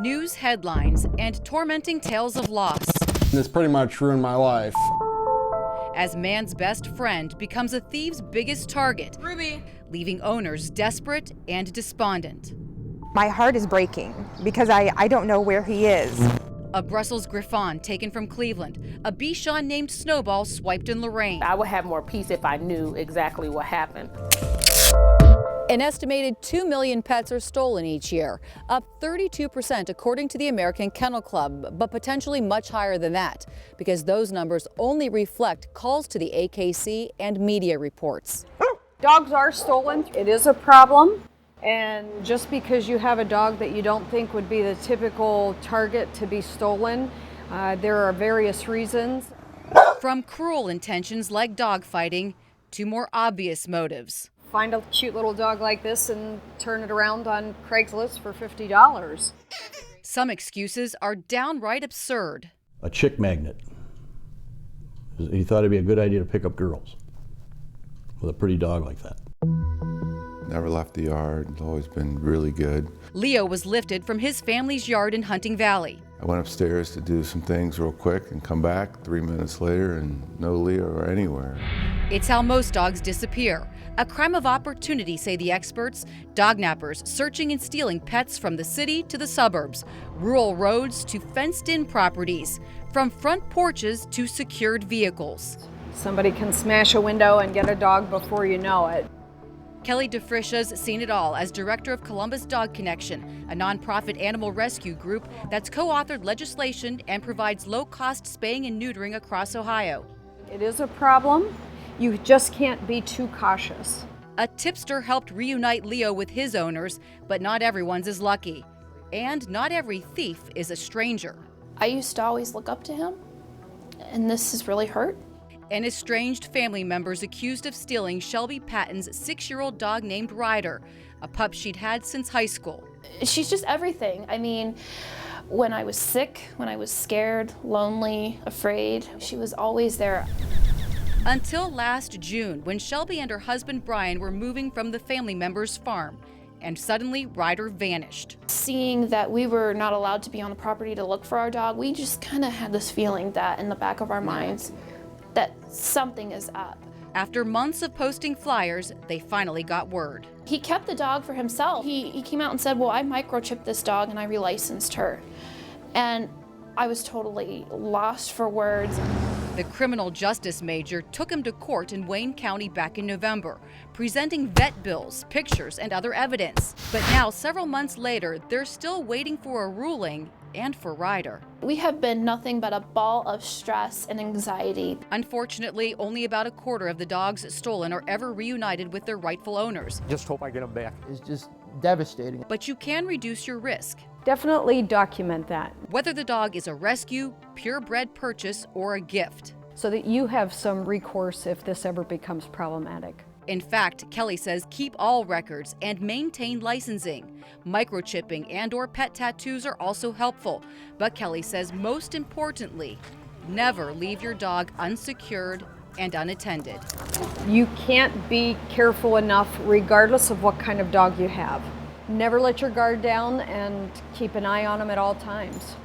News headlines and tormenting tales of loss. This pretty much ruined my life. As man's best friend becomes a thief's biggest target, Ruby, leaving owners desperate and despondent. My heart is breaking because I don't know where he is. A Brussels Griffon taken from Cleveland. A Bichon named Snowball swiped in Lorraine. I would have more peace if I knew exactly what happened. An estimated 2 million pets are stolen each year, up 32% according to the American Kennel Club, but potentially much higher than that, because those numbers only reflect calls to the AKC and media reports. Dogs are stolen. It is a problem. And just because you have a dog that you don't think would be the typical target to be stolen, there are various reasons. From cruel intentions like dogfighting to more obvious motives. Find a cute little dog like this and turn it around on Craigslist for $50. Some excuses are downright absurd. A chick magnet. He thought it'd be a good idea to pick up girls with a pretty dog like that. Never left the yard, always been really good. Leo was lifted from his family's yard in Hunting Valley. I went upstairs to do some things real quick and come back 3 minutes later and no Leo anywhere. It's how most dogs disappear. A crime of opportunity, say the experts. Dognappers searching and stealing pets from the city to the suburbs, rural roads to fenced-in properties, from front porches to secured vehicles. Somebody can smash a window and get a dog before you know it. Kelly DeFriscia's seen it all as director of Columbus Dog Connection, a nonprofit animal rescue group that's co-authored legislation and provides low-cost spaying and neutering across Ohio. It is a problem. You just can't be too cautious. A tipster helped reunite Leo with his owners, but not everyone's as lucky. And not every thief is a stranger. I used to always look up to him, and this has really hurt. And estranged family members accused of stealing Shelby Patton's 6-year-old dog named Ryder, a pup she'd had since high school. She's just everything. I mean, when I was sick, when I was scared, lonely, afraid, she was always there. Until last June, when Shelby and her husband Brian were moving from the family member's farm, and suddenly Ryder vanished. Seeing that we were not allowed to be on the property to look for our dog, we just kind of had this feeling that in the back of our minds, that something is up. After months of posting flyers, they finally got word. He kept the dog for himself. He came out and said, well, I microchipped this dog and I relicensed her. And I was totally lost for words. The criminal justice major took him to court in Wayne County back in November, presenting vet bills, pictures, and other evidence. But now, several months later, they're still waiting for a ruling and for Ryder. We have been nothing but a ball of stress and anxiety. Unfortunately, only about a quarter of the dogs stolen are ever reunited with their rightful owners. Just hope I get them back. It's just devastating. But you can reduce your risk. Definitely document that, Whether the dog is a rescue, purebred purchase, or a gift. so that you have some recourse if this ever becomes problematic. In fact, Kelly says keep all records and maintain licensing. Microchipping and/or pet tattoos are also helpful. But Kelly says most importantly, never leave your dog unsecured and unattended. You can't be careful enough regardless of what kind of dog you have. Never let your guard down and keep an eye on them at all times.